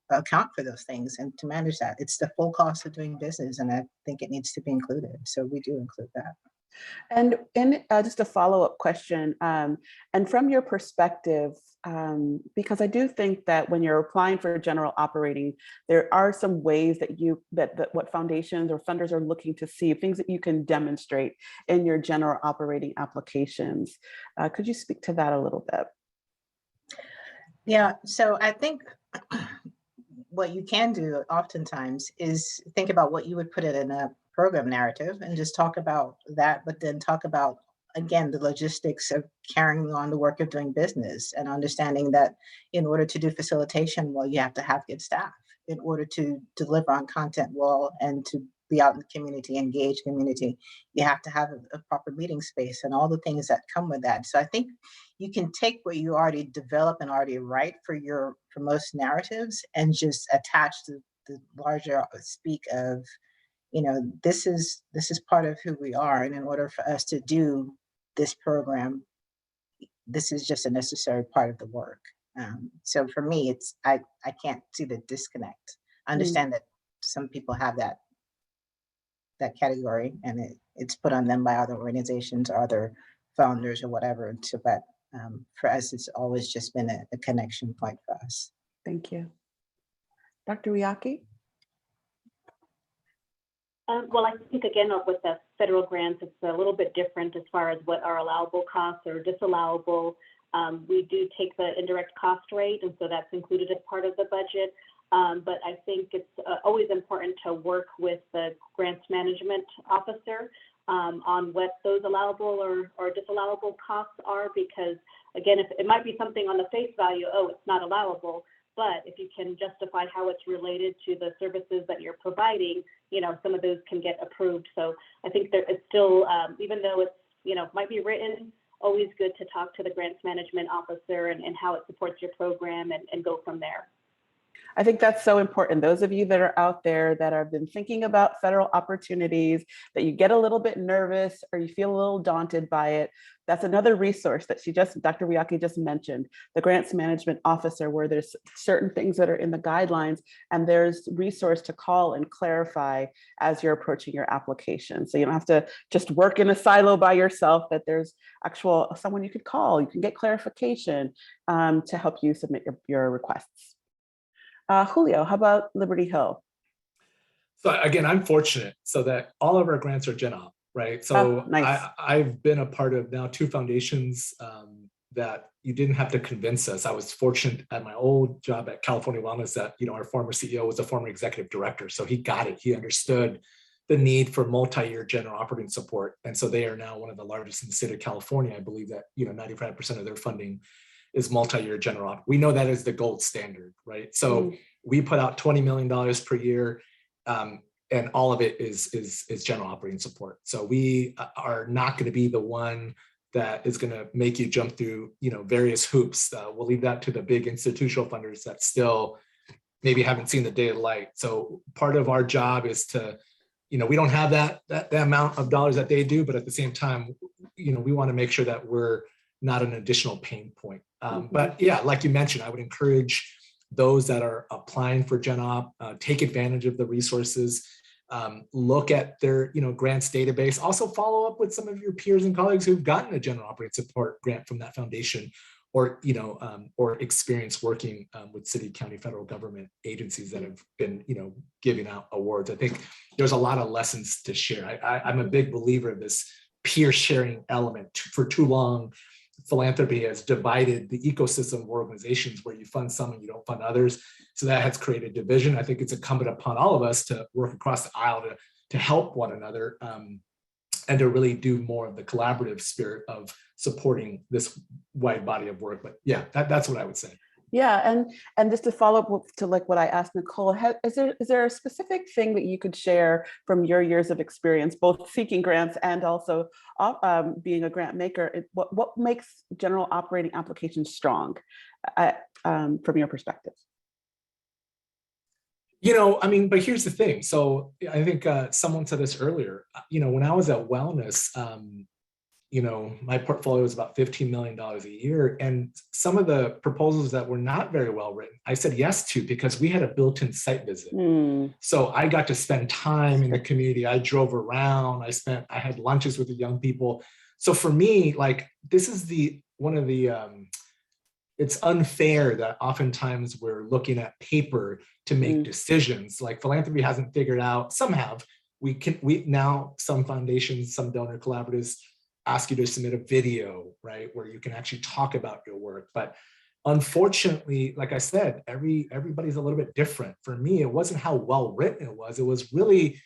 account for those things and to manage that. It's the full cost of doing business, and I think it needs to be included. So we do include that. And just a follow-up question, and from your perspective, because I do think that when you're applying for general operating, there are some ways that what foundations or funders are looking to see, things that you can demonstrate in your general operating applications. Could you speak to that a little bit? Yeah, so I think what you can do oftentimes is think about what you would put it in a program narrative and just talk about that, but then talk about, again, the logistics of carrying on the work of doing business and understanding that in order to do facilitation well, you have to have good staff. In order to deliver on content well and to be out in the community, engage community, you have to have a proper meeting space and all the things that come with that. So I think you can take what you already develop and already write for most narratives and just attach the larger speak of, this is part of who we are. And in order for us to do this program, this is just a necessary part of the work. So for me, I can't see the disconnect. I understand that some people have that category and it's put on them by other organizations or other founders or whatever. But for us, it's always just been a connection point for us. Thank you. Dr. Weahkee? Well, I think, again, with the federal grants, it's a little bit different as far as what are allowable costs or disallowable. We do take the indirect cost rate, and so that's included as part of the budget. But I think it's always important to work with the grants management officer on what those allowable or disallowable costs are, because, again, if it might be something on the face value, oh, it's not allowable, but if you can justify how it's related to the services that you're providing, some of those can get approved. So I think that it's still, even though it's, might be written, always good to talk to the grants management officer and how it supports your program and go from there. I think that's so important. Those of you that are out there that have been thinking about federal opportunities, that you get a little bit nervous or you feel a little daunted by it, that's another resource that Dr. Weahkee just mentioned, the Grants Management Officer, where there's certain things that are in the guidelines and there's resource to call and clarify as you're approaching your application. So you don't have to just work in a silo by yourself, that there's actual someone you could call, you can get clarification to help you submit your requests. Julio, how about Liberty Hill? So again, I'm fortunate so that all of our grants are Gen Op, right? So nice. I've been a part of now 2 foundations that you didn't have to convince us. I was fortunate at my old job at California Wellness that, you know, our former CEO was a former executive director. So he got it. He understood the need for multi-year general operating support. And so they are now one of the largest in the state of California. I believe that, you know, 95% of their funding is multi-year general op. We know that is the gold standard, right? So we put out $20 million per year, and all of it is general operating support. So we are not going to be the one that is going to make you jump through, you know, various hoops. We'll leave that to the big institutional funders that still maybe haven't seen the day of light. So part of our job is to, you know, we don't have that amount of dollars that they do, but at the same time, you know, we want to make sure that we're not an additional pain point. But yeah, like you mentioned, I would encourage those that are applying for Gen Op, take advantage of the resources, look at their, you know, grants database, also follow up with some of your peers and colleagues who've gotten a general operating support grant from that foundation, or, you know, or experience working with city, county, federal government agencies that have been, you know, giving out awards. I think there's a lot of lessons to share. I'm a big believer of this peer sharing element. For too long, philanthropy has divided the ecosystem of organizations where you fund some and you don't fund others. So that has created division. I think it's incumbent upon all of us to work across the aisle to help one another, and to really do more of the collaborative spirit of supporting this wide body of work. But yeah, that's what I would say. Yeah, and just to follow up to like what I asked Nicole, is there a specific thing that you could share from your years of experience, both seeking grants and also being a grant maker? What makes general operating applications strong from your perspective? You know, I mean, but here's the thing. So I think someone said this earlier, you know, when I was at Wellness, you know, my portfolio was about $15 million a year. And some of the proposals that were not very well written, I said yes to because we had a built-in site visit. So I got to spend time in the community. I drove around, I had lunches with the young people. So for me, like, this is one of the, it's unfair that oftentimes we're looking at paper to make decisions. Like, philanthropy hasn't figured out, some have, now some foundations, some donor collaboratives ask you to submit a video, right, where you can actually talk about your work. But unfortunately, like I said, everybody's a little bit different. For me, it wasn't how well written it was really,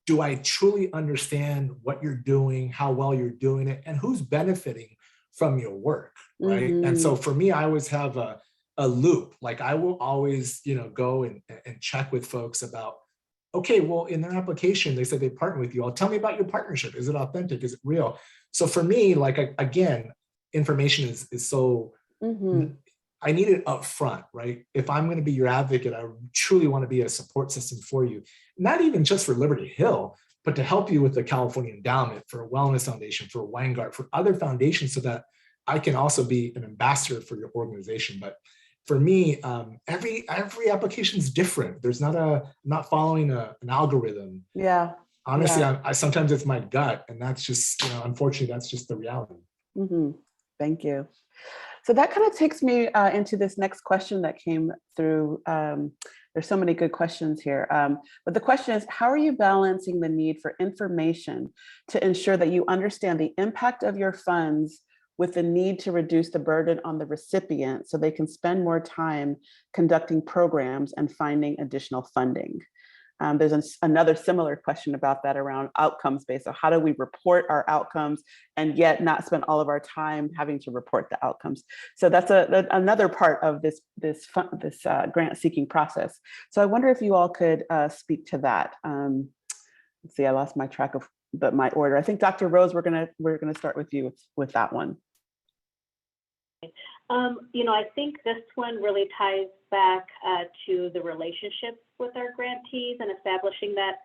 do I truly understand what you're doing, how well you're doing it, and who's benefiting from your work, right? And so for me, I always have a loop. Like, I will always, you know, go and check with folks about, okay, well, in their application, they said they partner with you. Tell me about your partnership. Is it authentic? Is it real? So for me, like, again, information is so, I need it up front, right? If I'm going to be your advocate, I truly want to be a support system for you, not even just for Liberty Hill, but to help you with the California Endowment, for a Wellness Foundation, for Vanguard, for other foundations, so that I can also be an ambassador for your organization. But for me, every application is different. There's not following an algorithm. Yeah. Honestly, I sometimes it's my gut, and that's just, you know, unfortunately, that's just the reality. Thank you. So that kind of takes me into this next question that came through. There's so many good questions here. But the question is, how are you balancing the need for information to ensure that you understand the impact of your funds with the need to reduce the burden on the recipient so they can spend more time conducting programs and finding additional funding? There's another similar question about that around outcomes-based. So how do we report our outcomes and yet not spend all of our time having to report the outcomes? So that's another part of this grant-seeking process. So I wonder if you all could speak to that. Let's see, I lost my track of my order. I think Dr. Rose, we're gonna start with you with that one. I think this one really ties back to the relationships with our grantees and establishing that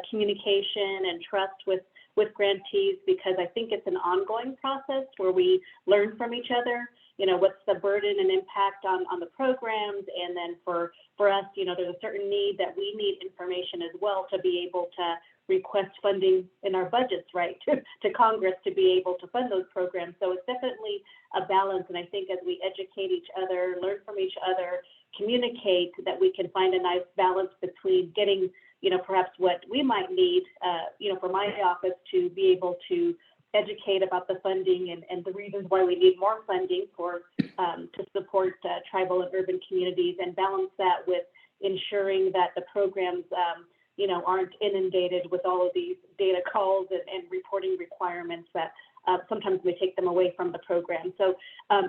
communication and trust with grantees, because I think it's an ongoing process where we learn from each other. What's the burden and impact on the programs, and then for us, there's a certain need that we need information as well to be able to request funding in our budgets, right, to Congress to be able to fund those programs. So it's definitely a balance, and I think as we educate each other, learn from each other, communicate, that we can find a nice balance between getting, perhaps what we might need, for my office to be able to educate about the funding and the reasons why we need more funding to support tribal and urban communities, and balance that with ensuring that the programs aren't inundated with all of these data calls and reporting requirements that sometimes we take them away from the program. So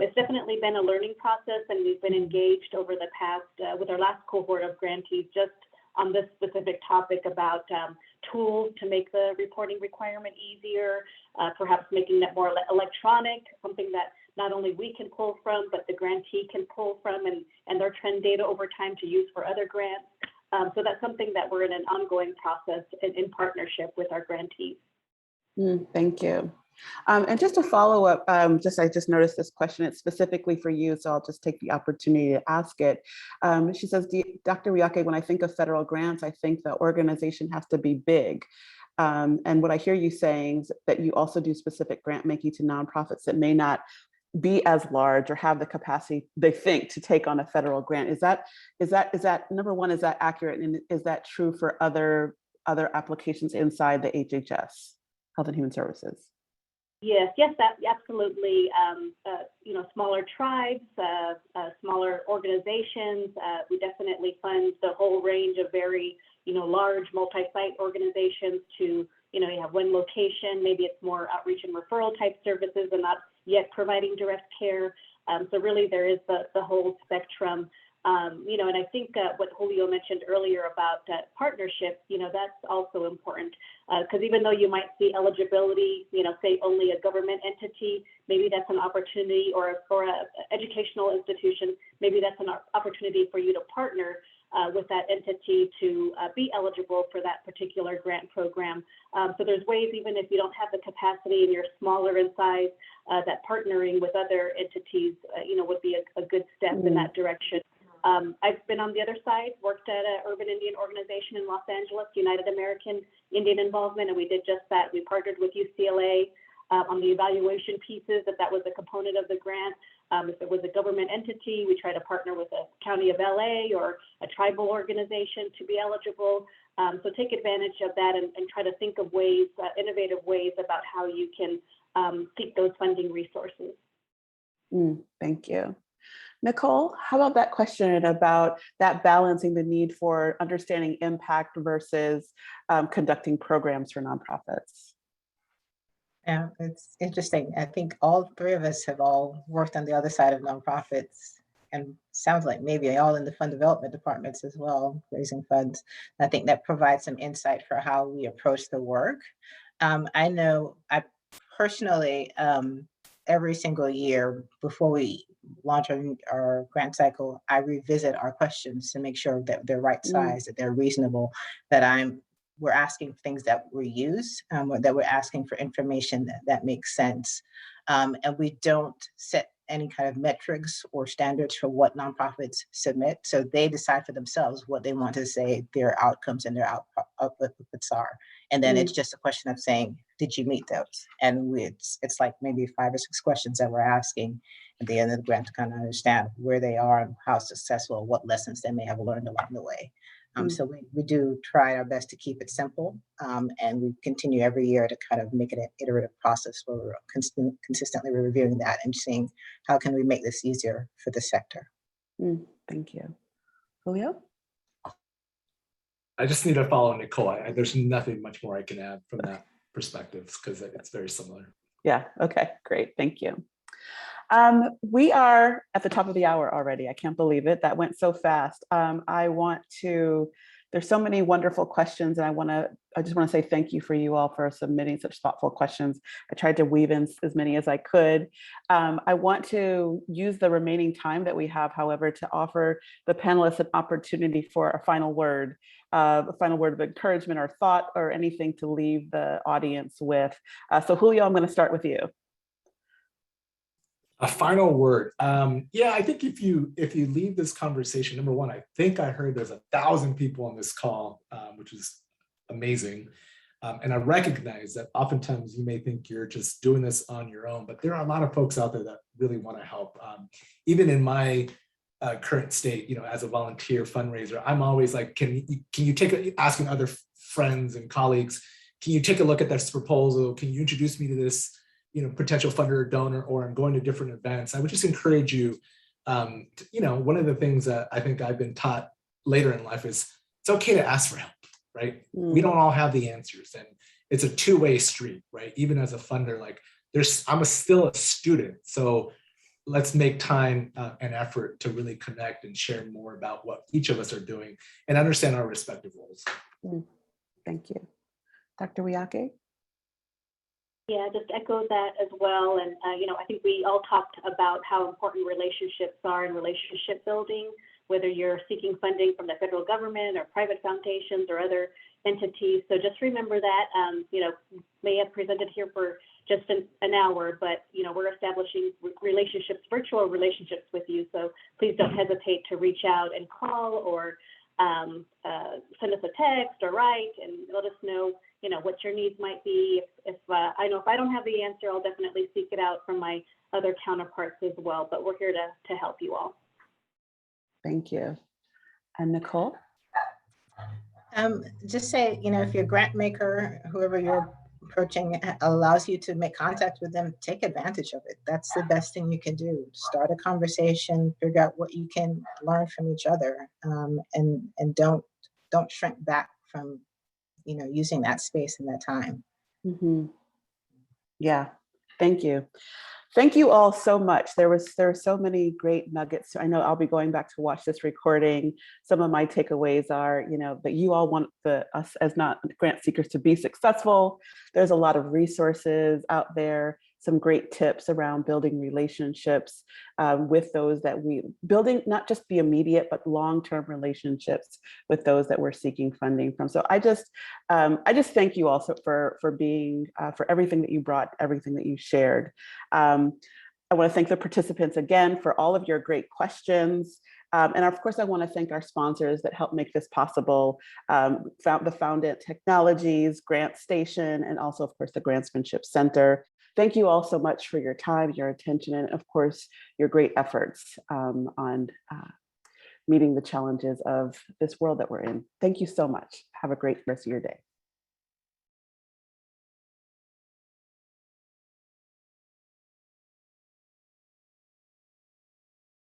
it's definitely been a learning process, and we've been engaged over the past with our last cohort of grantees just on this specific topic about tools to make the reporting requirement easier, perhaps making that more electronic, something that not only we can pull from, but the grantee can pull from and their trend data over time to use for other grants. So that's something that we're in an ongoing process in partnership with our grantees. Thank you. And just to follow up, I just noticed this question. It's specifically for you, so I'll just take the opportunity to ask it. She says, Dr. Weahkee, when I think of federal grants, I think the organization has to be big. And what I hear you saying is that you also do specific grant making to nonprofits that may not be as large or have the capacity they think to take on a federal grant. Is that number one, is that accurate? And is that true for other applications inside the HHS, Health and Human Services? Yes, that absolutely. Smaller tribes, smaller organizations. We definitely fund the whole range of very, large multi-site organizations to, you have one location, maybe it's more outreach and referral type services and not yet providing direct care. So really there is the whole spectrum. And I think what Julio mentioned earlier about partnership, that's also important, because even though you might see eligibility, say only a government entity, maybe that's an opportunity, or an educational institution, maybe that's an opportunity for you to partner with that entity to be eligible for that particular grant program. So there's ways, even if you don't have the capacity and you're smaller in size, that partnering with other entities, would be a good step in that direction. I've been on the other side, worked at an urban Indian organization in Los Angeles, United American Indian Involvement, and we did just that. We partnered with UCLA on the evaluation pieces, if that was a component of the grant. If it was a government entity, we try to partner with a county of LA or a tribal organization to be eligible. So take advantage of that and try to think of ways, innovative ways about how you can seek those funding resources. Thank you. Nicole, how about that question about that balancing the need for understanding impact versus conducting programs for nonprofits? Yeah, it's interesting. I think all three of us have all worked on the other side of nonprofits, and sounds like maybe all in the fund development departments as well, raising funds. I think that provides some insight for how we approach the work. I know I personally, every single year before we launch our grant cycle, I revisit our questions to make sure that they're right size, that they're reasonable, that we're asking things that we use, that we're asking for information that makes sense. And we don't set any kind of metrics or standards for what nonprofits submit. So they decide for themselves what they want to say their outcomes and their outputs are. And then it's just a question of saying, did you meet those? And it's like maybe 5 or 6 questions that we're asking at the end of the grant to kind of understand where they are and how successful, what lessons they may have learned along the way. So we do try our best to keep it simple, and we continue every year to kind of make it an iterative process where we're consistently reviewing that and seeing how can we make this easier for the sector. Thank you. Julio? I just need to follow Nicole. There's nothing much more I can add from that perspective because it's very similar. Yeah, okay, great, thank you. We are at the top of the hour already. I can't believe it. That went so fast. I want to There's so many wonderful questions, and I just want to say thank you for you all for submitting such thoughtful questions. I tried to weave in as many as I could. I want to use the remaining time that we have, however, to offer the panelists an opportunity for a final word of encouragement or thought or anything to leave the audience with. So Julio, I'm going to start with you. A final word. Yeah, I think if you leave this conversation, number one, I think I heard there's 1,000 people on this call, which is amazing. And I recognize that oftentimes you may think you're just doing this on your own, but there are a lot of folks out there that really want to help. Even in my current state, as a volunteer fundraiser, I'm always like, can you asking other friends and colleagues, can you take a look at this proposal? Can you introduce me to this potential funder or donor, or I'm going to different events. I would just encourage you, one of the things that I think I've been taught later in life is it's okay to ask for help, right? We don't all have the answers, and it's a two-way street, right? Even as a funder, I'm still a student. So let's make time and effort to really connect and share more about what each of us are doing and understand our respective roles. Thank you. Dr. Weahkee? Yeah, just echo that as well. And, I think we all talked about how important relationships are in relationship building, whether you're seeking funding from the federal government or private foundations or other entities. So just remember that, may have presented here for just an hour, but, we're establishing relationships, virtual relationships with you. So please don't hesitate to reach out and call or send us a text or write and let us know, what your needs might be. If I know if I don't have the answer, I'll definitely seek it out from my other counterparts as well, but we're here to help you all. Thank you. And Nicole? Just say, if your grant maker, whoever you're approaching, allows you to make contact with them, take advantage of it. That's the best thing you can do. Start a conversation, figure out what you can learn from each other, and don't shrink back from using that space and that time. Yeah, thank you. Thank you all so much. There are so many great nuggets. I know I'll be going back to watch this recording. Some of my takeaways are, that you all want us as not grant seekers to be successful. There's a lot of resources out there, some great tips around building relationships with those building not just the immediate, but long-term relationships with those that we're seeking funding from. So I just thank you also for being, for everything that you brought, everything that you shared. I want to thank the participants again for all of your great questions. And of course, I want to thank our sponsors that help make this possible, the Foundant Technologies, Grant Station, and also, of course, the Grantsmanship Center. Thank you all so much for your time, your attention, and of course, your great efforts on meeting the challenges of this world that we're in. Thank you so much. Have a great rest of your day.